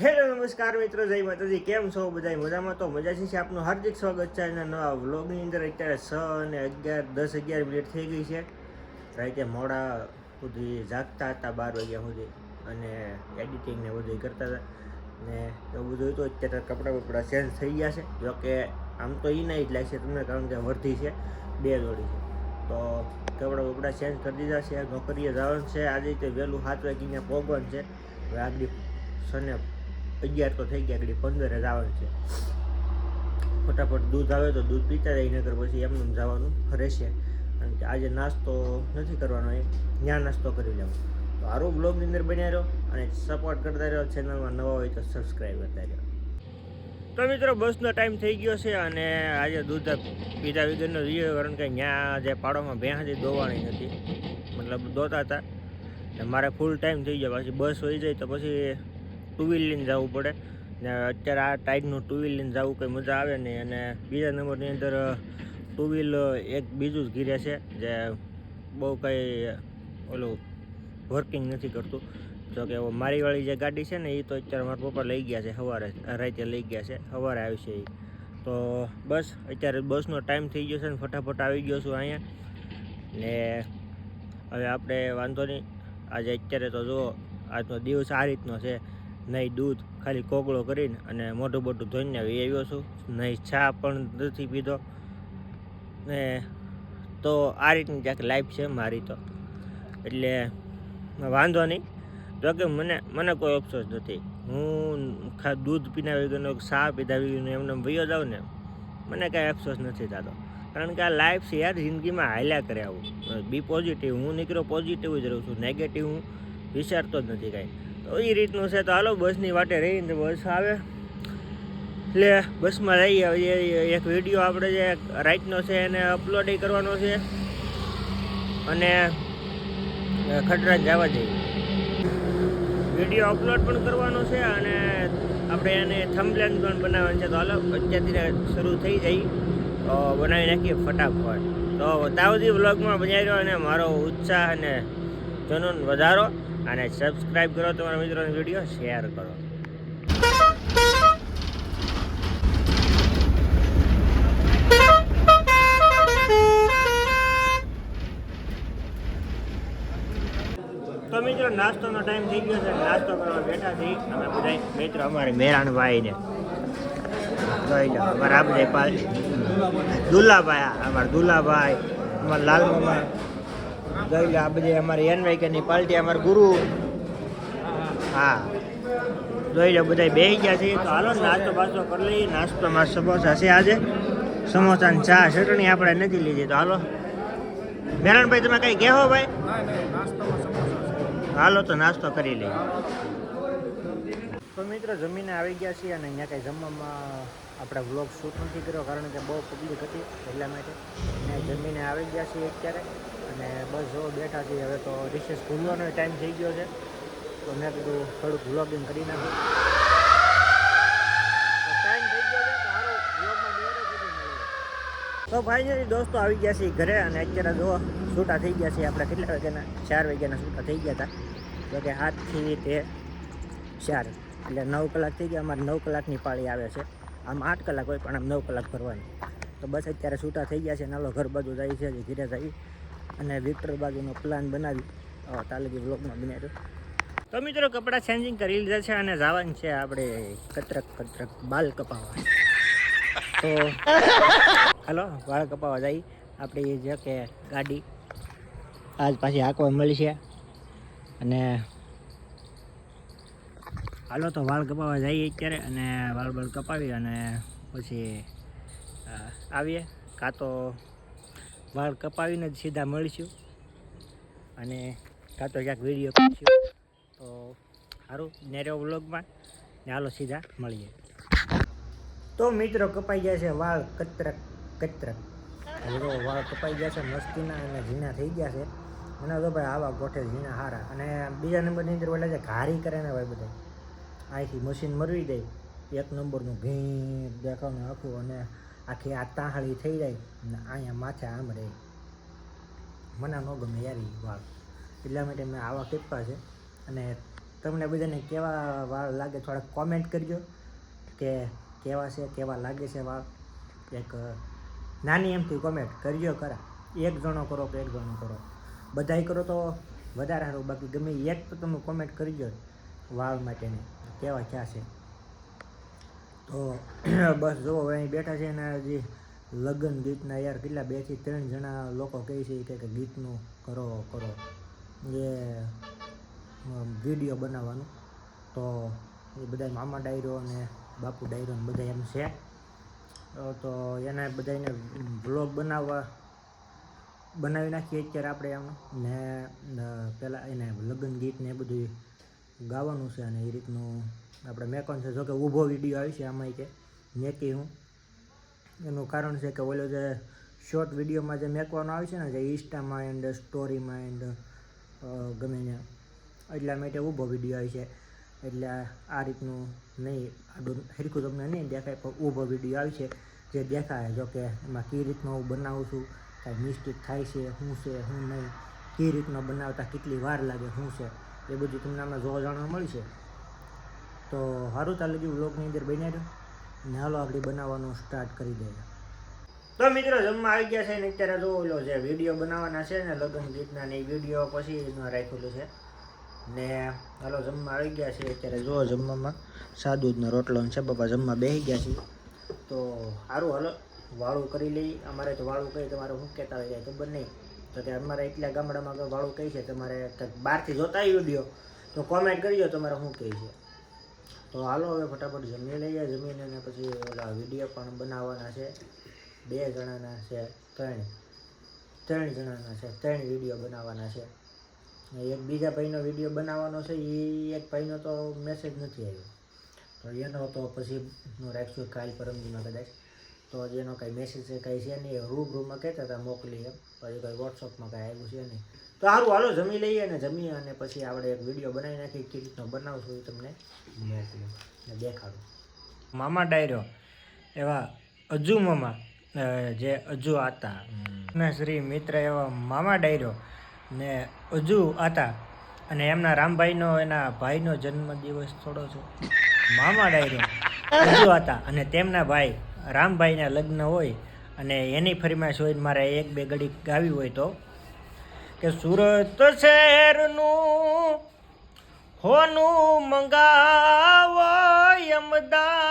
Hello નમસ્કાર મિત્રો, જય માતાજી. કેમ છો બધા? મજામાં? તો મજા છે. આપનું હાર્દિક સ્વાગત છે આજના નવા વ્લોગની અંદર. અત્યારે 6:11 થઈ ગઈ છે. રાતે મોડા સુધી જાગતા હતા, 12 વાગ્યા સુધી, અને એડિટિંગ ને બધું કરતા હતા ને એવું બધું હતું. અત્યારે કપડાં ચેન્જ થઈ ગયા છે. જોકે આમ તો એ નહીં જ લાગશે તમને, કારણ કે વર્ધી છે, 2 જોડી છે. તો કપડાં ચેન્જ કરી દીધા છે. નોકરીએ જવાનું છે. આજે તે વહેલું 7 વાગ્યા પહોંચવાનું છે. હવે આગળ સને 11 તો થઈ ગયા, આગળ 15 જવાનું છે. ફટાફટ દૂધ આવે તો દૂધ પીતા જાય, નગર પછી એમને જવાનું રહેશે. કારણ કે આજે નાસ્તો નથી કરવાનો, ત્યાં નાસ્તો કરી લેવો. તો સારું બ્લોગની અંદર બન્યા રહ્યો અને સપોર્ટ કરતા રહ્યો. ચેનલમાં નવા હોય તો સબસ્ક્રાઈબ કરતા રહ્યો. તો મિત્રો, બસનો ટાઈમ થઈ ગયો છે અને આજે દૂધ પીધા વગરનો રહ્યો, કારણ કે ત્યાં જે પાડોમાં ભેંસ હતી દોવાની નથી, મતલબ દોતા હતા. મારે ફૂલ ટાઈમ થઈ ગયો. પછી બસ હોઈ જાય તો પછી ટુ વ્હીલ લઈને જવું પડે ને. અત્યારે આ ટાઈપનું ટુ વ્હીલ લઈને જવું કંઈ મજા આવે નહીં. અને બીજા નંબરની અંદર ટુ વ્હીલ એક બીજું જ ઘીરે છે, જે બહુ કંઈ ઓલું વર્કિંગ નથી કરતું. જો કે મારી વાળી જે ગાડી છે ને, એ તો અત્યારે મારા પપ્પા લઈ ગયા છે, સવારે રાતે લઈ ગયા છે, સવારે આવશે એ. તો બસ અત્યારે બસનો ટાઈમ થઈ ગયો છે ને ફટાફટ આવી ગયો છું અહીંયા. ને હવે આપણે વાંધો નહીં. આજે અત્યારે તો જુઓ, આજનો દિવસ આ રીતનો છે. નહીં દૂધ, ખાલી કોગળો કરીને અને મોઢું બોટું ધોઈને આવ્યો છું. નહીં ચા પણ નથી પીધો ને. તો આ રીતની ક્યાંક લાઈફ છે મારી તો. એટલે વાંધો નહીં. જોકે મને કોઈ અફસોસ નથી. હું દૂધ પીના વગરનો, ચા પીધા વગરનો એમને વયો જાઉં ને, મને કાંઈ અફસોસ નથી થતો. કારણ કે આ લાઈફ છે યાર, જિંદગીમાં હાલ્યા કરે આવું. B positive. હું નીકળ્યો પોઝિટિવ જ રહું છું, નેગેટિવ હું વિચારતો જ નથી કાંઈ. તો એ રીતનું છે. તો હાલો, બસની વાટે રહીને બસ આવે એટલે બસમાં રહીએ. એક વિડીયો આપણે જે રાઈટનો છે એને અપલોડ કરવાનો છે અને ખટરાજ જવા જઈએ. વિડીયો અપલોડ પણ કરવાનો છે અને આપણે એને થંબનેલ પણ બનાવવાનું છે. તો હાલો, અત્યારથી શરૂ થઈ જાય તો બનાવી નાખીએ ફટાફટ. તો ત્યાં સુધી વ્લોગમાં બન્યા રહ્યો અને મારો ઉત્સાહ અને જનોન વધારો, અને સબસ્ક્રાઈબ કરો, તમારા મિત્રોને વિડીયો શેર કરો. તો મિત્રો, નાસ્તોનો ટાઈમ થઈ ગયો છે. નાસ્તો કરવા બેઠા છીએ અમે બધા મિત્રો. અમારે મેરાણભાઈ ને જોઈ લો, અમારા આ બધા દુલાભાઈ, અમારા દુલાભાઈ, અમારા લાલમામા જોઈ લો. આ બધી અમારી એનવાયકેની પાર્ટી, અમારા ગુરુ. હા, જોઈ લો, બધા બેસી ગયા છે. તો હાલો નાસ્તો બાસ્તો કરી લઈએ. નાસ્તોમાં સમોસા છે આજે, સમોસા ને ચા ચટણી આપણે નથી લીધી. તો હાલો મેરાણભાઈ, તમે કંઈ કહેવો ભાઈ? હાલો તો નાસ્તો કરી લઈએ. તો મિત્રો, જમીને આવી ગયા છીએ અને અહીંયા કંઈ જમવામાં આપણે વ્લોગ શૂટ નથી કર્યો, કારણ કે બહુ પબ્લિક હતી એટલા માટે. ને જમીને આવી ગયા છીએ અત્યારે અને બસ જો બેઠા છીએ. હવે તો રિસેસ ખુલવાનો ટાઈમ થઈ ગયો છે, તો મેં કીધું થોડુંક વ્લોગિંગ કરી નાખું. ટાઈમ થઈ ગયો છે તો સારું વ્લોગમાં બેરે સુધી મળીએ. તો ફાઇનલી દોસ્તો આવી ગયા છીએ ઘરે અને અત્યારે જો છૂટા થઈ ગયા છીએ. આપણે કેટલા વાગ્યાના? 4 વાગ્યાના છૂટા થઈ ગયા હતા. જોકે 7 થી તે 4 એટલે 9 કલાક થઈ ગયા. અમારે 9 કલાકની પાળી આવે છે. આમ 8 કલાક હોય, પણ આમ 9 કલાક ભરવાની. તો બસ અત્યારે છૂટા થઈ ગયા છે. નાલો ઘર બાજુ જાય છે, ઘીરે જઈ અને વિક્ટર બાજુનો પ્લાન બનાવી તાલગી વ્લોગમાં બનાવ્યો. તો મિત્રો, કપડાં ચેન્જિંગ કરી લીધા છે અને જવાનું છે આપણે કતરક બાલ કપાવવા. તો હાલો, વાળ કપાવવા જઈ. આપણી જે કે ગાડી આજ પાછી હાંકવા મળી છે અને હાલો તો વાળ કપાવવા જઈએ અત્યારે અને વાળ કપાવી અને પછી આવીએ. કાં તો વાળ કપાવીને જ સીધા મળીશું અને કાં તો ક્યાંક વિડીયો કરીશું. તો સારું નેરો વ્લોગમાં ને હાલો સીધા મળીએ. તો મિત્રો, કપાઈ ગયા છે વાળ કતરક. વાળ કપાઈ ગયા છે મસ્તીના અને ઝીણા થઈ ગયા છે. મને તો ભાઈ આવા ગોઠે ઝીણા હારા. અને બીજા નંબરની અંદર ઓલા જે ઘારી કરે ને ભાઈ, બધા અહીંથી મશીન મરવી દે, 1 નંબરનું ઘી દેખાવાનું આખું, અને આખી આ તાહળી થઈ જાય ને અહીંયા માથે આમ રહે. મને ન ગમે યાર એ વાળ, એટલા માટે મેં આવા કીપા છે. અને તમને બધાને કેવા વાળ લાગે થોડાક કોમેન્ટ કરજો કે કેવા છે, કેવા લાગે છે વાળ. એક નાની એમથી કોમેન્ટ કરજો ખરા. એક જણો કરો કે એક જણો કરો, બધાય કરો તો વધારે સારું. બાકી ગમે એક તો તમે કોમેન્ટ કરજો વાળ માટેની કેવા ક્યાં છે. તો બસ જુઓ અહીં બેઠા છે ને હજી લગ્ન ગીતના યાર કેટલા 2 થી 3 જણા લોકો કહે છે કે ગીતનું કરો એ વિડીયો બનાવવાનું. તો એ બધા મામા ડાયરો અને બાપુ ડાયરો ને બધા એમ છે. તો એને બધાને વ્લોગ બનાવી નાખીએ અત્યારે આપણે એમ. ને પહેલાં એને લગ્ન ગીત ને એ બધું ગાવાનું છે અને એ રીતનું આપણે મેકવાનું છે. જોકે ઊભો વિડીયો આવી છે આમાં કે મેકી હું. એનું કારણ છે કે ઓલો જે શોર્ટ વિડીયોમાં જે મેકવાનો આવે છે ને, જે ઇન્સ્ટામાં એન્ડ સ્ટોરીમાં એન્ડ ગમે ને એટલા માટે ઊભો વિડીયો આવે છે. એટલે આ રીતનું નહીં, આડું હરખું તમને નહીં દેખાય, પણ ઊભો વિડીયો આવે છે જે દેખાય. જોકે એમાં કઈ રીતનો હું બનાવું છું, કાંઈ મિસ્ટેક થાય છે, શું છે શું નહીં, કઈ રીતનો બનાવતા કેટલી વાર લાગે, શું છે એ બધું તમને આમાં જોવા જાણવા મળશે. તો સારું ચાલે ગયું વ્લોગની અંદર બન્યા રહ્યો ને હાલો આપણે બનાવવાનું સ્ટાર્ટ કરી દઈએ. તો મિત્રો જમવા આવી ગયા છે ને અત્યારે જો ઓલો જે વિડીયો બનાવવાના છે ને લગ્ન ગીતના ને એ વિડીયો પછી રાખેલું છે ને હાલો જમવા આવી ગયા છે અત્યારે. જો જમવામાં સાદું રોટલો છે, પપ્પા જમવા બેસી ગયા છે. તો સારું હાલો વાળું કરી લઈ. અમારે તો વાળું કહી, તમારે શું કહેતા હોય ખબર નહીં. તો કે અમારે એટલા ગામડામાં વાળું કહી છે, તમારે બહારથી જોતા વિડીયો તો કોમેન્ટ કરજો તમારે શું કહે છે. તો હાલો હવે ફટાફટ જમી લઈએ. જમીને અને પછી ઓલા વિડીયો પણ બનાવવાના છે. 2 જણાના છે, 3 જણાના છે, 3 વિડીયો બનાવવાના છે. એક બીજા ભાઈનો વિડીયો બનાવવાનો છે, એ એક ભાઈનો તો મેસેજ નથી આવ્યો. તો એનો તો પછી હું રાખશું કાલ પરમદીમાં કદાચ. તો જેનો કાંઈ મેસેજ છે કાંઈ છે નહીં, રૂબરૂમાં કહેતા હતા મોકલી એમ, પછી કાંઈ વોટ્સઅપમાં કાંઈ આવ્યું છે નહીં. તો સારું હાલો જમી લઈએ ને જમીએ અને પછી આપણે એક વિડીયો બનાવી નાખીએ. કેવી રીતનો બનાવશું એ તમને મોકલું ને દેખાડું. મામા ડાયરો એવા અજુ મામા જે અજુ આતા ને શ્રી મિત્ર એવા મામા ડાયરો ને અજુ આતા અને એમના રામભાઈનો એના ભાઈનો જન્મદિવસ થોડો છે. મામા ડાયરો અજુ આતા અને તેમના ભાઈ રામભાઈના લગ્ન હોય અને એની ફરમાઈશ હોય મારે 1-2 ઘડી ગાવી હોય તો કે સુરત શહેરનું હોનું મંગાવો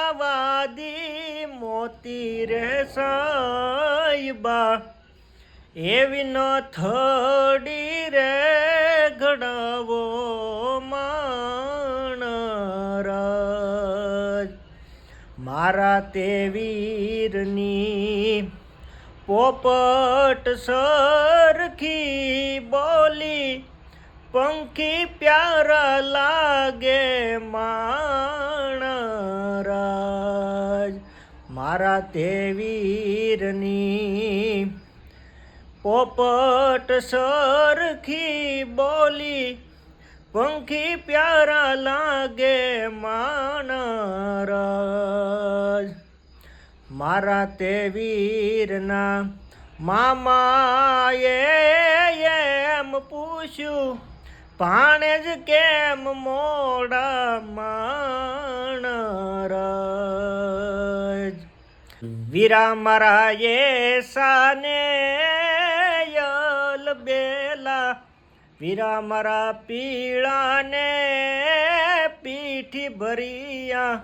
અમદાવાદી મોતી રે સાઈબા એવી ન થડી રે ઘડાવો માણરાજ મારા તે વીરની પોપટ સરખી બોલી પંખી પ્યારા લાગે માણરાજ મારા તે વીરની પોપટ સરખી બોલી પંખી પ્યારા લાગે માણરાજ મારા તે વીરના મામાએ એમ પૂછ્યું ભાણેજ કેમ મોડા માણરાજ વીરા મારા એ સાને યલ બેલા વીરા મારા પીળાને પીઠી ભરિયા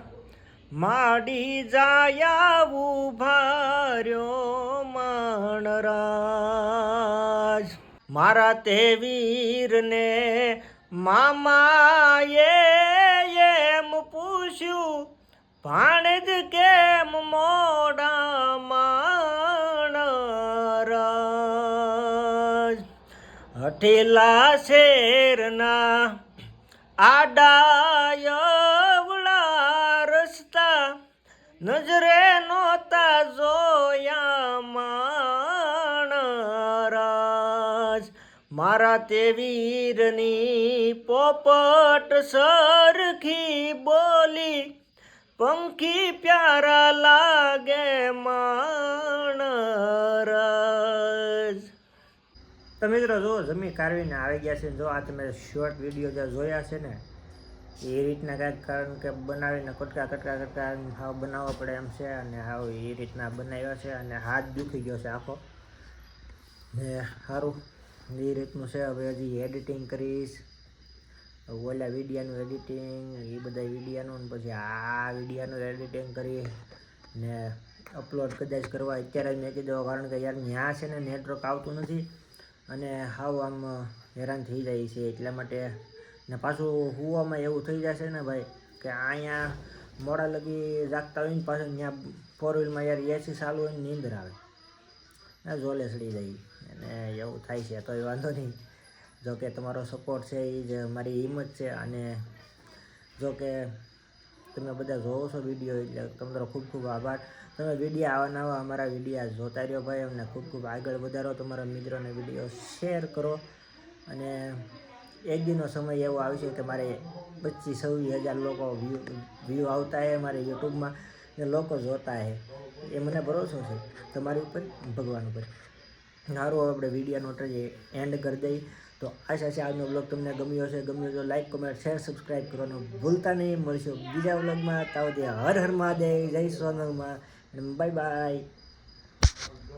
માડી જાયા ઉભાર્યો માણરાજ મારા તે વીરને મામાએ એમ પૂછ્યું ભાણેજ કેમ મોડા માણરાજ હઠેલા શેરના આડાયવળા રસ્તા નજરે નહોતા જોયા માણરાજ મારા તે વીરની પોપટ સરખી બોલી પંખી પ્યારા લાગે માણરાજ. તો મિત્રો જો જમી કારવીને આવી ગયા છે. જો આ તમે શોર્ટ વિડીયો જે જોયા છે ને એ રીતના કાંઈક કારણ કે બનાવીને કટકા હાવ બનાવવા પડે એમ છે, અને હાવ એ રીતના બનાવ્યા છે, અને હાથ દુખી ગયો છે આખો ને સારું એ રીતનું છે. હવે હજી એડિટિંગ કરીશ, ઓલા વિડીયાનું એડિટિંગ, એ બધા વિડીયાનું, ને પછી આ વિડીયાનું એડિટિંગ કરી ને અપલોડ કદાચ કરવા અત્યારે જ મેં કીધું, કારણ કે યાર ત્યાં છે ને નેટવર્ક આવતું નથી અને હાવ આમ હેરાન થઈ જાય છે એટલા માટે. ને પાછું હુવામાં એવું થઈ જશે ને ભાઈ કે અહીંયા મોડા લગી જાગતા હોય ને પાછું ત્યાં 4 વ્હીલમાં યાર એસી ચાલુ હોય ને નીંદર આવે, ઝોલે સડી જાય અને એવું થાય છે. તો એ વાંધો નહીં, જો કે તમારો સપોર્ટ છે એ જ મારી હિંમત છે. અને જો કે તમે બધા જોવો છો વિડીયો એટલે તમારો ખૂબ ખૂબ આભાર. તમે વિડીયો આવા નવા અમારા વિડીયા જોતા રહ્યો ભાઈ, અમને ખૂબ ખૂબ આગળ વધારો, તમારા મિત્રોને વિડીયો શેર કરો. અને એક દિનનો સમય એવો આવશે કે મારે 25-26 હજાર લોકો વ્યૂ આવતા હે મારે યુટ્યુબમાં, ને લોકો જોતા હે, એ મને ભરોસો છે તમારી ઉપર, ભગવાન ઉપર. સારું, આપણે વિડીયોનો એન્ડ કરી દઈ. તો આશા છે આજનો બ્લોગ તમને ગમ્યો હશે. ગમ્યો તો લાઈક, કમેન્ટ, શેર, સબસ્ક્રાઈબ કરવાનું ભૂલતા નહીં. મળશું બીજા બ્લોગમાં. તાવ હર હર મહાદેવ, જય સોનલમાં, બાય બાય.